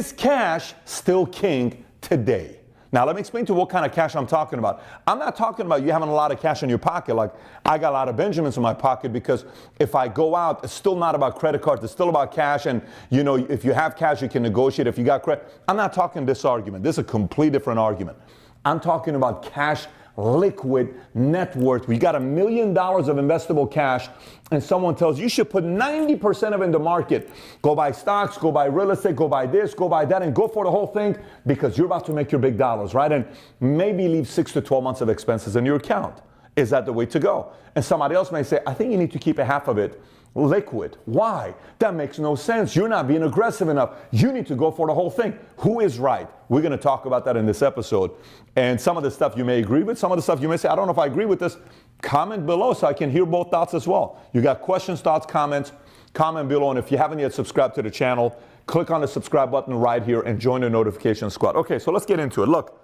Is cash still king today? Now, let me explain to you what kind of cash I'm talking about. I'm not talking about you having a lot of cash in your pocket, like I got a lot of Benjamins in my pocket, because if I go out, it's still not about credit cards. It's still about cash. And, you know, if you have cash, you can negotiate. If you got credit, I'm not talking this argument. This is a complete different argument. I'm talking about cash, liquid net worth. We got $1 million of investable cash, and someone tells you should put 90% of it in the market. Go buy stocks, go buy real estate, go buy this, go buy that, and go for the whole thing because you're about to make your big dollars, right? And maybe leave 6 to 12 months of expenses in your account. Is that the way to go? And somebody else may say, I think you need to keep a half of it liquid. Why? That makes no sense. You're not being aggressive enough. You need to go for the whole thing. Who is right? We're going to talk about that in this episode. And some of the stuff you may agree with, some of the stuff you may say, I don't know if I agree with this. Comment below so I can hear both thoughts as well. You got questions, thoughts, comments, comment below. And if you haven't yet subscribed to the channel, click on the subscribe button right here and join the notification squad. Okay, so let's get into it. Look,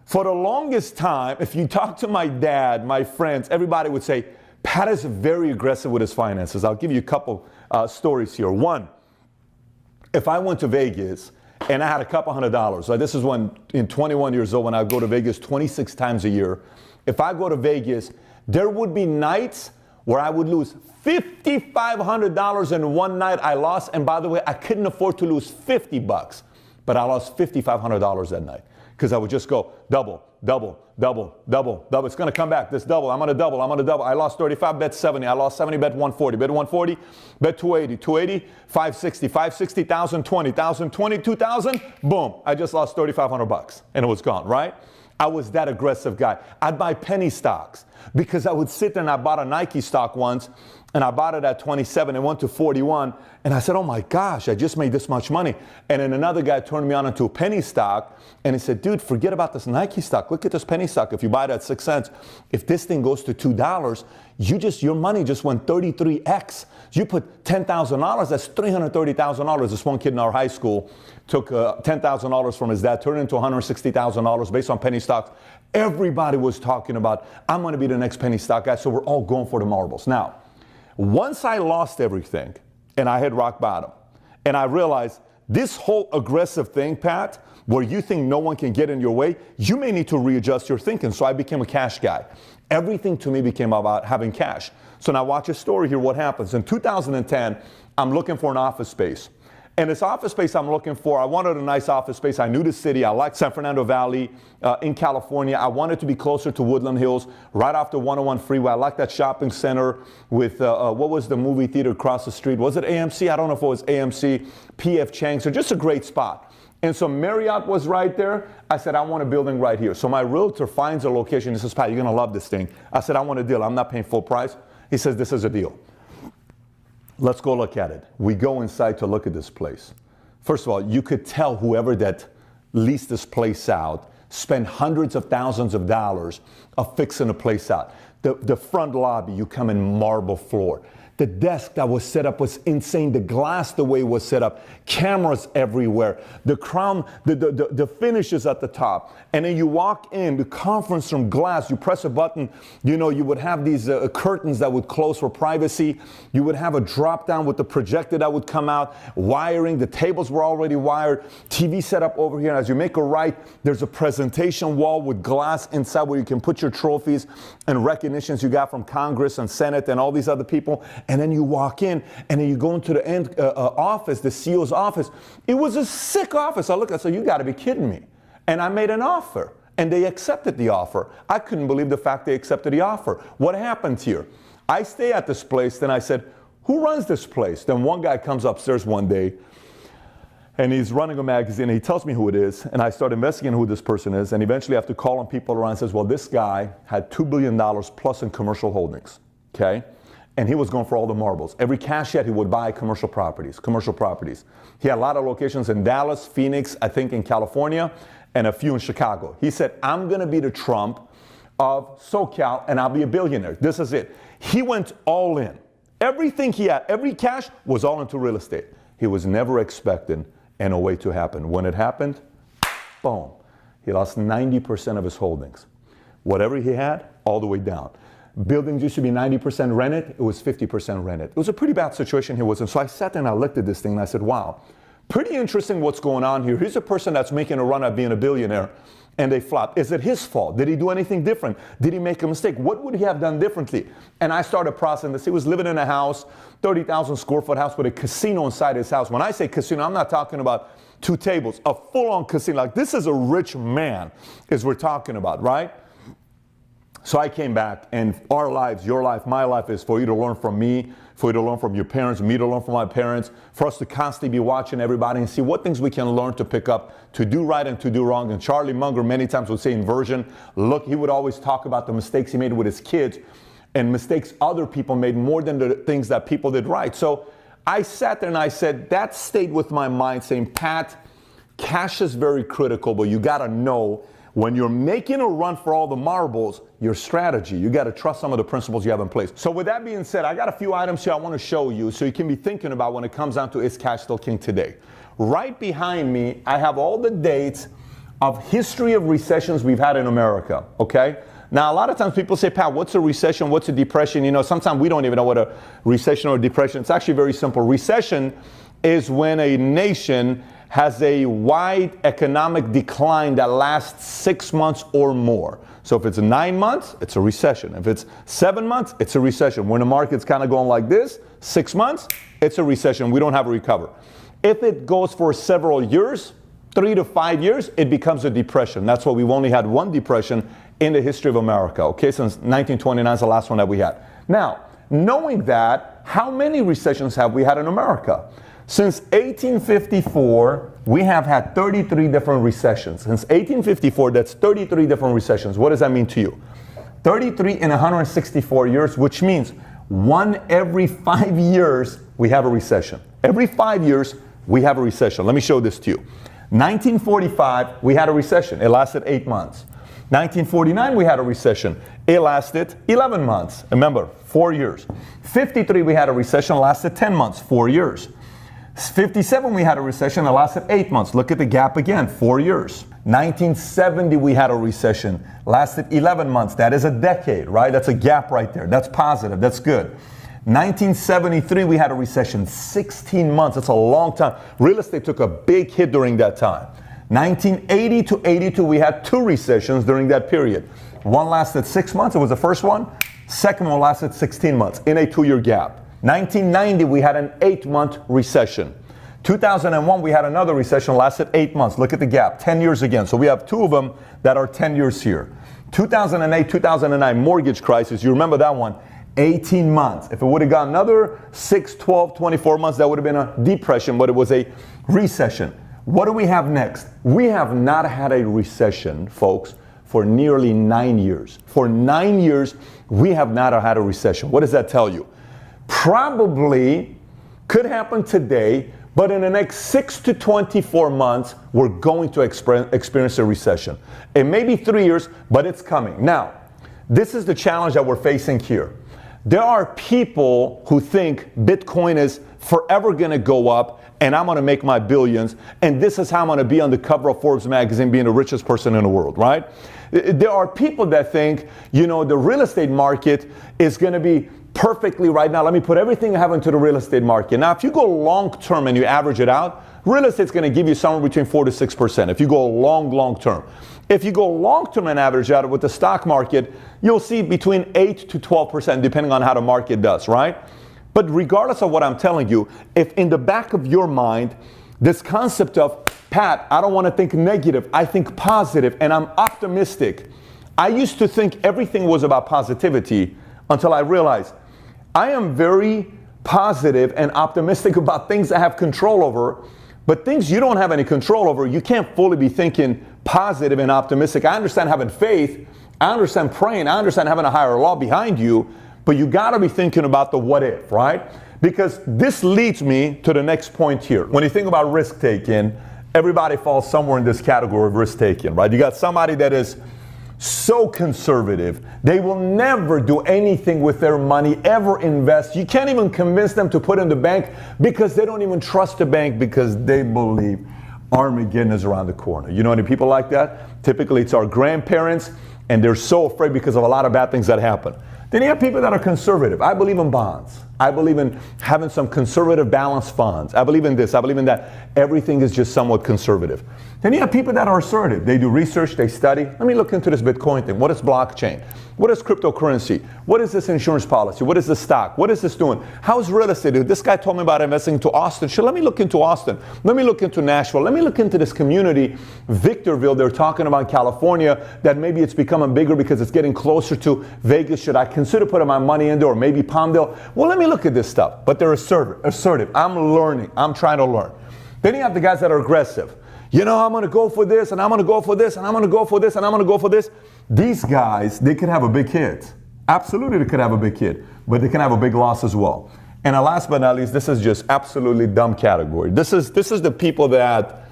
for the longest time, if you talk to my dad, my friends, everybody would say, Pat is very aggressive with his finances. I'll give you a couple stories here. One, if I went to Vegas and I had a couple $100s, like this is when, in 21 years old, when I go to Vegas 26 times a year. If I go to Vegas, there would be nights where I would lose $5,500 in one night I lost. And by the way, I couldn't afford to lose $50, but I lost $5,500 that night. Because I would just go double, double, double, double, double. It's going to come back. This double. I'm going to double. I'm going to double. I lost 35, bet 70. I lost 70, bet 140. Bet 140, bet 280. 280, 560. 560, 1,020. 1,020, 2,000. Boom. I just lost $3,500 and it was gone, right? I was that aggressive guy. I'd buy penny stocks because I would sit there and I bought a Nike stock once and I bought it at 27 and went to 41. And I said, oh my gosh, I just made this much money. And then another guy turned me on into a penny stock and he said, dude, forget about this Nike stock. Look at this penny stock. If you buy it at 6 cents, if this thing goes to $2, your money just went 33x. You put $10,000, that's $330,000. This one kid in our high school took $10,000 from his dad, turned it into $160,000 based on penny stocks. Everybody was talking about, I'm going to be the next penny stock guy. So we're all going for the marbles. Now, once I lost everything and I hit rock bottom and I realized this whole aggressive thing, Pat, where you think no one can get in your way, you may need to readjust your thinking. So I became a cash guy. Everything to me became about having cash. So now watch a story here, what happens. In 2010, I'm looking for an office space. And this office space I'm looking for, I wanted a nice office space. I knew the city. I liked San Fernando Valley in California. I wanted to be closer to Woodland Hills, right off the 101 freeway. I liked that shopping center with, what was the movie theater across the street? Was it AMC? I don't know if it was AMC, PF Chang's, or just a great spot. And so Marriott was right there. I said, I want a building right here. So my realtor finds a location. He says, Pat, you're going to love this thing. I said, I want a deal. I'm not paying full price. He says, this is a deal. Let's go look at it. We go inside to look at this place. First of all, you could tell whoever that leased this place out spent hundreds of thousands of dollars of fixing the place out. The front lobby, you come in marble floor. The desk that was set up was insane. The glass, the way it was set up, cameras everywhere. The crown, the finishes at the top. And then you walk in, the conference room glass, you press a button, you know, you would have these curtains that would close for privacy. You would have a drop down with the projector that would come out, wiring, the tables were already wired, TV set up over here. And as you make a right, there's a presentation wall with glass inside where you can put your trophies and recognitions you got from Congress and Senate and all these other people. And then you walk in, and then you go into the office, the CEO's office. It was a sick office. I looked, I said, you got to be kidding me. And I made an offer, and they accepted the offer. I couldn't believe the fact they accepted the offer. What happened here? I stay at this place, then I said, who runs this place? Then one guy comes upstairs one day, and he's running a magazine, and he tells me who it is, and I start investigating who this person is, and eventually I have to call on people around and says, well, this guy had $2 billion plus in commercial holdings, okay? And he was going for all the marbles. Every cash he would buy commercial properties. He had a lot of locations in Dallas, Phoenix, I think in California, and a few in Chicago. He said, I'm going to be the Trump of SoCal, and I'll be a billionaire. This is it. He went all in. Everything he had, every cash was all into real estate. He was never expecting an 08 to happen. When it happened, boom. He lost 90% of his holdings. Whatever he had, all the way down. Buildings used to be 90% rented. It was 50% rented. It was a pretty bad situation he was in. So I sat there and I looked at this thing and I said, wow, Pretty interesting what's going on here. Here's a person that's making a run at being a billionaire, and they flop. Is it his fault? Did he do anything different? Did he make a mistake? What would he have done differently? And I started processing this. He was living in a house, 30,000 square foot house with a casino inside his house. When I say casino, I'm not talking about 2 tables, a full-on casino. Like, this is a rich man is we're talking about, right? So I came back, and our lives, your life, my life, is for you to learn from me, for you to learn from your parents, me to learn from my parents, for us to constantly be watching everybody and see what things we can learn to pick up, to do right and to do wrong. And Charlie Munger many times would say inversion. Look, he would always talk about the mistakes he made with his kids and mistakes other people made more than the things that people did right. So I sat there and I said, that stayed with my mind, saying, Pat, cash is very critical, but you got to know when you're making a run for all the marbles, your strategy, you got to trust some of the principles you have in place. So with that being said, I got a few items here I want to show you so you can be thinking about when it comes down to is cash still king today. Right behind me, I have all the dates of history of recessions we've had in America, okay? Now, a lot of times people say, Pat, what's a recession? What's a depression? You know, sometimes we don't even know what a recession or a depression. It's actually very simple. Recession is when a nation has a wide economic decline that lasts 6 months or more. So if it's 9 months, it's a recession. If it's 7 months, it's a recession. When the market's kind of going like this, 6 months, it's a recession. We don't have a recover. If it goes for several years, 3 to 5 years, it becomes a depression. That's why we've only had one depression in the history of America, okay? Since 1929 is the last one that we had. Now, knowing that, how many recessions have we had in America? Since 1854, we have had 33 different recessions. Since 1854, that's 33 different recessions. What does that mean to you? 33 in 164 years, which means one every 5 years, we have a recession. Every 5 years, we have a recession. Let me show this to you. 1945, we had a recession. It lasted 8 months. 1949, we had a recession. It lasted 11 months. Remember, 4 years. 53, we had a recession, lasted 10 months, 4 years. 57, we had a recession that lasted 8 months. Look at the gap again, 4 years. 1970, we had a recession, lasted 11 months. That is a decade, right? That's a gap right there. That's positive. That's good. 1973, we had a recession, 16 months. That's a long time. Real estate took a big hit during that time. 1980 to 82, we had 2 recessions during that period. One lasted 6 months. It was the first one. Second one lasted 16 months in a 2-year gap. 1990, we had an 8-month recession. 2001, we had another recession, lasted 8 months. Look at the gap, 10 years again. So we have 2 of them that are 10 years here. 2008, 2009 mortgage crisis, you remember that one, 18 months. If it would have gone another 6, 12, 24 months, that would have been a depression, but it was a recession. What do we have next? We have not had a recession, folks, for nearly 9 years. For 9 years, we have not had a recession. What does that tell you? Probably could happen today, but in the next 6 to 24 months, we're going to experience a recession. It may be 3 years, but it's coming. Now, this is the challenge that we're facing here. There are people who think Bitcoin is forever going to go up and I'm going to make my billions, and this is how I'm going to be on the cover of Forbes magazine being the richest person in the world, right? There are people that think, you know, the real estate market is going to be perfectly right now. Let me put everything I have into the real estate market. Now, if you go long term and you average it out, real estate's going to give you somewhere between 4 to 6%. If you go long term. If you go long term and average out with the stock market, you'll see between 8 to 12%, depending on how the market does, right? But regardless of what I'm telling you, if in the back of your mind, this concept of, Pat, I don't want to think negative, I think positive, and I'm optimistic. I used to think everything was about positivity until I realized I am very positive and optimistic about things I have control over, but things you don't have any control over, you can't fully be thinking positive and optimistic. I understand having faith, I understand praying, I understand having a higher law behind you, but you got to be thinking about the what if, right? Because this leads me to the next point here. When you think about risk taking, everybody falls somewhere in this category of risk taking, right? You got somebody that is so conservative. They will never do anything with their money, ever invest. You can't even convince them to put in the bank because they don't even trust the bank because they believe Armageddon is around the corner. You know any people like that? Typically it's our grandparents, and they're so afraid because of a lot of bad things that happen. Then you have people that are conservative. I believe in bonds. I believe in having some conservative balanced funds. I believe in this. I believe in that. Everything is just somewhat conservative. Then you have people that are assertive. They do research, they study. Let me look into this Bitcoin thing. What is blockchain? What is cryptocurrency? What is this insurance policy? What is this stock? What is this doing? How is real estate? This guy told me about investing into Austin. Sure, let me look into Austin. Let me look into Nashville. Let me look into this community, Victorville, they're talking about California, that maybe it's becoming bigger because it's getting closer to Vegas. Should I consider putting my money in there, or maybe Palmdale? Well, let me look at this stuff. But they're assertive. I'm learning. I'm trying to learn. Then you have the guys that are aggressive. You know, I'm going to go for this, and I'm going to go for this, and I'm going to go for this, and I'm going to go for this. These guys, they could have a big hit. Absolutely, they could have a big hit, but they can have a big loss as well. And last but not least, this is just absolutely dumb category. This is the people that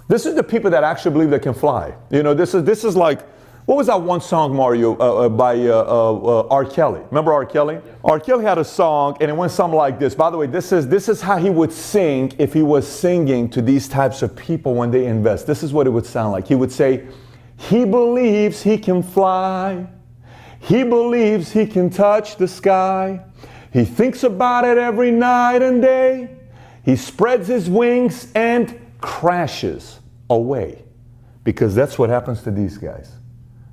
actually believe they can fly. You know, this is like, what was that one song, Mario, by R. Kelly? Remember R. Kelly? R. Kelly had a song, and it went something like this. By the way, this is how he would sing if he was singing to these types of people when they invest. This is what it would sound like. He would say, he believes he can fly. He believes he can touch the sky. He thinks about it every night and day. He spreads his wings and crashes away. Because that's what happens to these guys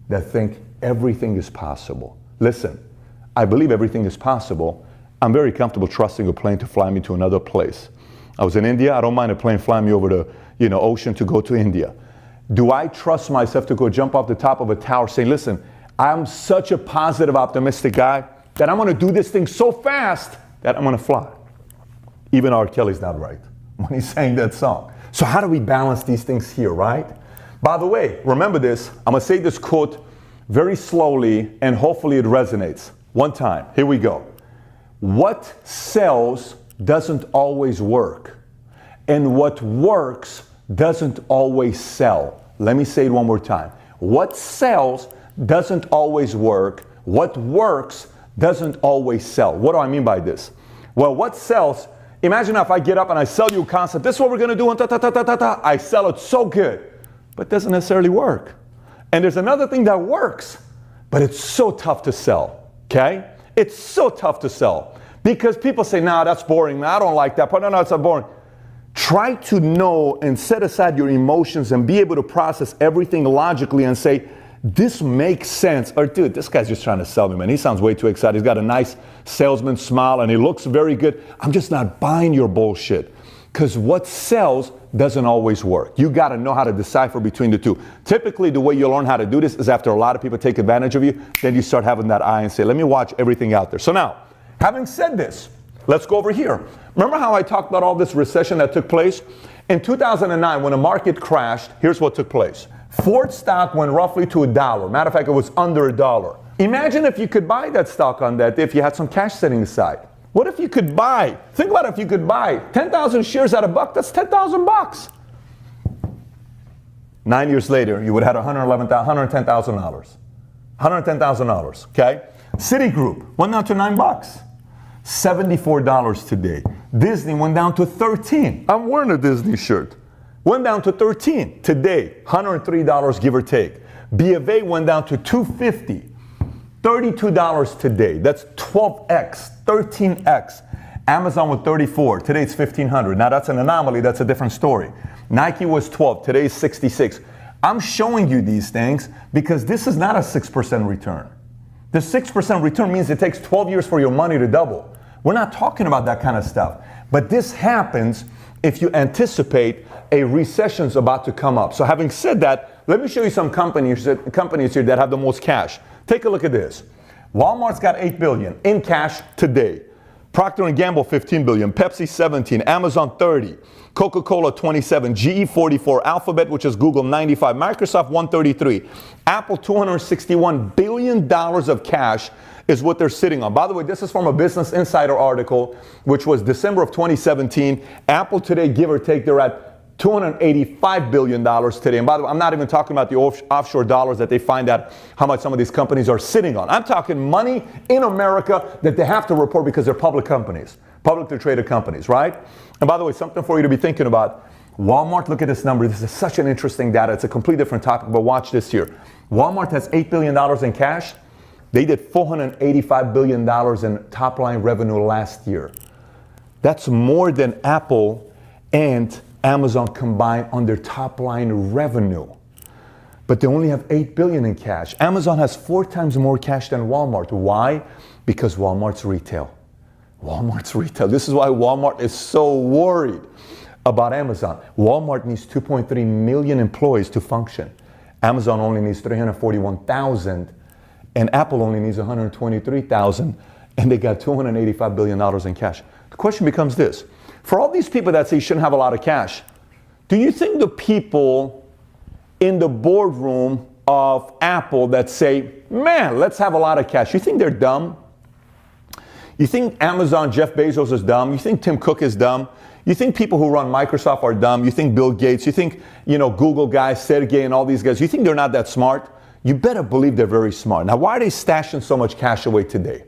that think everything is possible. Listen, I believe everything is possible. I'm very comfortable trusting a plane to fly me to another place. I was in India. I don't mind a plane flying me over the ocean to go to India. Do I trust myself to go jump off the top of a tower saying, listen, I'm such a positive, optimistic guy that I'm going to do this thing so fast that I'm going to fly? Even R. Kelly's not right when he sang that song. So how do we balance these things here, right? By the way, remember this. I'm going to say this quote very slowly, and hopefully it resonates. One time. Here we go. What sells doesn't always work, and what works doesn't always sell. Let me say it one more time. What sells doesn't always work. What works doesn't always sell. What do I mean by this? Well, what sells, imagine if I get up and I sell you a concept. This is what we're going to do, and I sell it so good, but it doesn't necessarily work. And there's another thing that works, but it's so tough to sell, okay? It's so tough to sell because people say, nah, that's boring. Nah, I don't like that. But no, it's not boring. Try to know and set aside your emotions and be able to process everything logically and say, this makes sense. Or, dude, this guy's just trying to sell me, man. He sounds way too excited. He's got a nice salesman smile and he looks very good. I'm just not buying your bullshit. Because what sells doesn't always work. You got to know how to decipher between the two. Typically, the way you learn how to do this is after a lot of people take advantage of you, then you start having that eye and say, let me watch everything out there. So now, having said this, let's go over here. Remember how I talked about all this recession that took place? In 2009, when the market crashed, here's what took place. Ford stock went roughly to $1. Matter of fact, it was under $1. Imagine if you could buy that stock on that if you had some cash sitting aside. What if you could buy, think about it, if you could buy 10,000 shares at $1, that's 10,000 bucks. 9 years later, you would have had $110,000. $110,000, okay? Citigroup went down to $9. $74 today. Disney went down to $13. I'm wearing a Disney shirt. Went down to $13 today. $103 give or take. B of A went down to $250. $32 today. That's 12x, 13x. Amazon with $34. Today it's $1,500. Now that's an anomaly. That's a different story. Nike was $12. Today is $66. I'm showing you these things because this is not a 6% return. The 6% return means it takes 12 years for your money to double. We're not talking about that kind of stuff. But this happens if you anticipate a recession's about to come up. So having said that, let me show you some companies here that have the most cash. Take a look at this. Walmart's got $8 billion in cash today. Procter & Gamble, $15 billion. Pepsi, $17. Amazon, $30. Coca-Cola, $27. GE, $44. Alphabet, which is Google, $95. Microsoft, $133. Apple, $261 billion of cash is what they're sitting on. By the way, this is from a Business Insider article, which was December of 2017. Apple today, give or take, they're at $285 billion today. And by the way, I'm not even talking about the offshore dollars that they find out how much some of these companies are sitting on. I'm talking money in America that they have to report because they're public companies, publicly traded companies, right? And by the way, something for you to be thinking about. Walmart, look at this number. This is such an interesting data. It's a completely different topic, but watch this here. Walmart has $8 billion in cash. They did $485 billion in top line revenue last year. That's more than Apple and Amazon combined on their top line revenue. But they only have $8 billion in cash. Amazon has 4 times more cash than Walmart. Why? Because Walmart's retail. Walmart's retail. This is why Walmart is so worried about Amazon. Walmart needs 2.3 million employees to function. Amazon only needs 341,000, and Apple only needs 123,000, and they got $285 billion in cash. The question becomes this. For all these people that say you shouldn't have a lot of cash, do you think the people in the boardroom of Apple that say, man, let's have a lot of cash, you think they're dumb? You think Amazon, Jeff Bezos is dumb? You think Tim Cook is dumb? You think people who run Microsoft are dumb? You think Bill Gates? You think, Google guys, Sergey and all these guys, you think they're not that smart? You better believe they're very smart. Now, why are they stashing so much cash away today?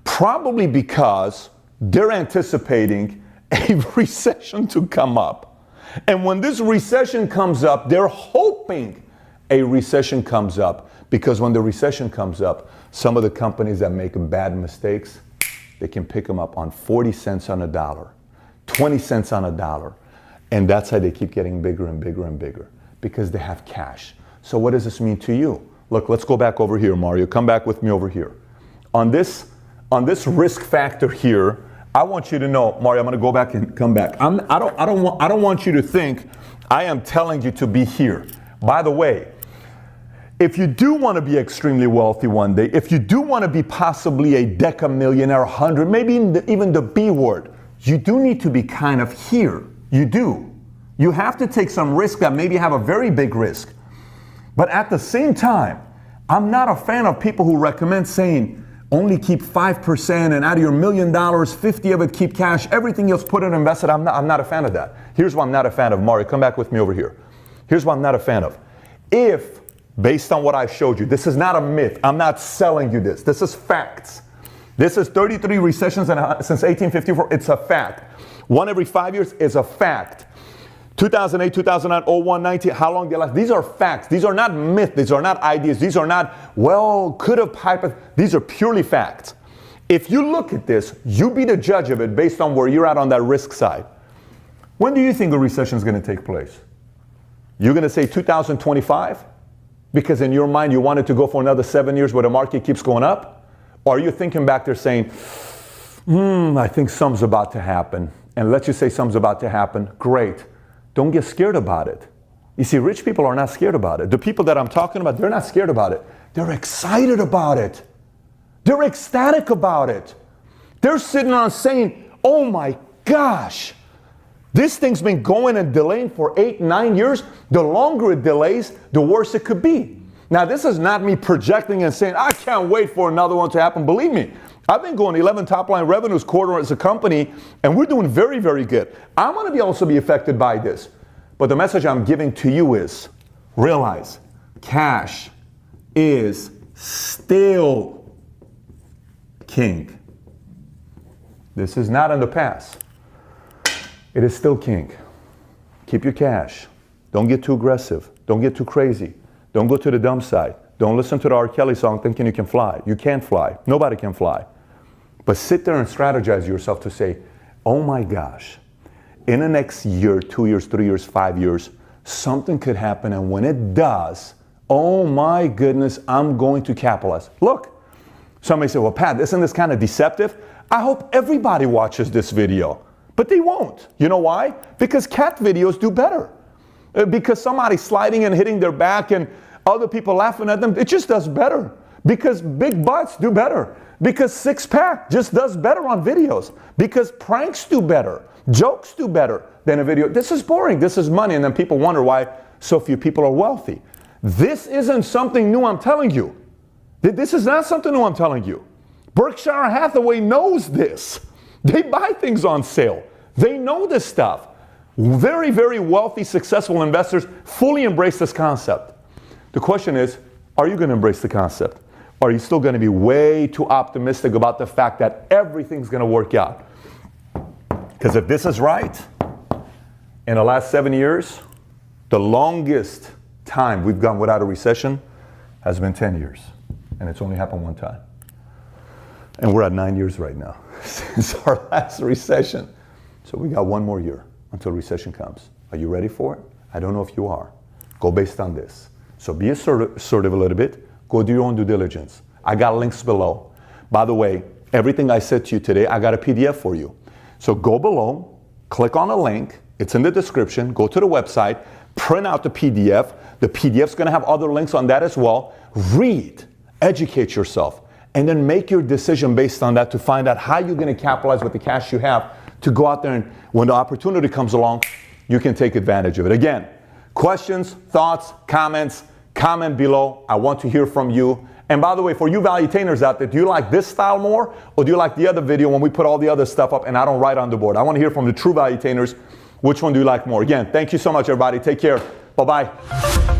Probably because they're anticipating a recession to come up. And when this recession comes up, they're hoping a recession comes up, because when the recession comes up, some of the companies that make bad mistakes, they can pick them up on 40 cents on a dollar, 20 cents on a dollar. And that's how they keep getting bigger and bigger and bigger, because they have cash. So what does this mean to you? Look, let's go back over here, Mario. Come back with me over here. On this risk factor here, I want you to know, Mario, I'm going to go back and come back. I don't want you to think I am telling you to be here. By the way, if you do want to be extremely wealthy one day, if you do want to be possibly a decamillionaire, 100, maybe even the B word, you do need to be kind of here. You do. You have to take some risk that maybe have a very big risk. But at the same time, I'm not a fan of people who recommend saying, only keep 5% and out of your $1 million, 50 of it keep cash, everything else put it invested. I'm not a fan of that. Here's what I'm not a fan of. Mario, come back with me over here. Here's what I'm not a fan of. If, based on what I showed you, this is not a myth. I'm not selling you this. This is facts. This is 33 recessions since 1854. It's a fact. 1 every 5 years is a fact. 2008, 2009, 01, 19, how long they last. These are facts. These are not myths. These are not ideas. These are not, well, could have, these are purely facts. If you look at this, you be the judge of it based on where you're at on that risk side. When do you think a recession is going to take place? You're going to say 2025? Because in your mind, you want it to go for another 7 years where the market keeps going up? Or are you thinking back there saying, I think something's about to happen. And let's just say something's about to happen. Great. Don't get scared about it. You see, rich people are not scared about it. The people that I'm talking about, they're not scared about it. They're excited about it. They're ecstatic about it. They're sitting on saying, oh my gosh, this thing's been going and delaying for 8, 9 years. The longer it delays, the worse it could be. Now, this is not me projecting and saying, I can't wait for another one to happen. Believe me, I've been going 11 top-line revenues quarter as a company, and we're doing very, very good. I'm going to be also be affected by this. But the message I'm giving to you is, realize, cash is still king. This is not in the past. It is still king. Keep your cash. Don't get too aggressive. Don't get too crazy. Don't go to the dumb side. Don't listen to the R. Kelly song thinking you can fly. You can't fly. Nobody can fly. But sit there and strategize yourself to say, oh my gosh, in the next year, 2 years, 3 years, 5 years, something could happen. And when it does, oh my goodness, I'm going to capitalize. Look, somebody say, well, Pat, isn't this kind of deceptive? I hope everybody watches this video, but they won't. You know why? Because cat videos do better. Because somebody sliding and hitting their back and other people laughing at them, it just does better. Because big butts do better. Because six-pack just does better on videos. Because pranks do better. Jokes do better than a video. This is boring. This is money. And then people wonder why so few people are wealthy. This isn't something new I'm telling you. This is not something new I'm telling you. Berkshire Hathaway knows this. They buy things on sale. They know this stuff. Very, very wealthy, successful investors fully embrace this concept. The question is, are you going to embrace the concept? Or are you still going to be way too optimistic about the fact that everything's going to work out? Because if this is right, in the last 7 years, the longest time we've gone without a recession has been 10 years. And it's only happened one time. And we're at 9 years right now since our last recession. So we got one more year until recession comes. Are you ready for it? I don't know if you are. Go based on this. So be assertive a little bit. Go do your own due diligence. I got links below. By the way, everything I said to you today, I got a PDF for you. So go below, click on a link. It's in the description. Go to the website, print out the PDF. The PDF's going to have other links on that as well. Read, educate yourself, and then make your decision based on that to find out how you're going to capitalize with the cash you have to go out there and when the opportunity comes along, you can take advantage of it. Again, questions, thoughts, comments, comment below. I want to hear from you. And by the way, for you valuetainers out there, do you like this style more or do you like the other video when we put all the other stuff up and I don't write on the board? I want to hear from the true valuetainers. Which one do you like more? Again, thank you so much, everybody. Take care. Bye-bye.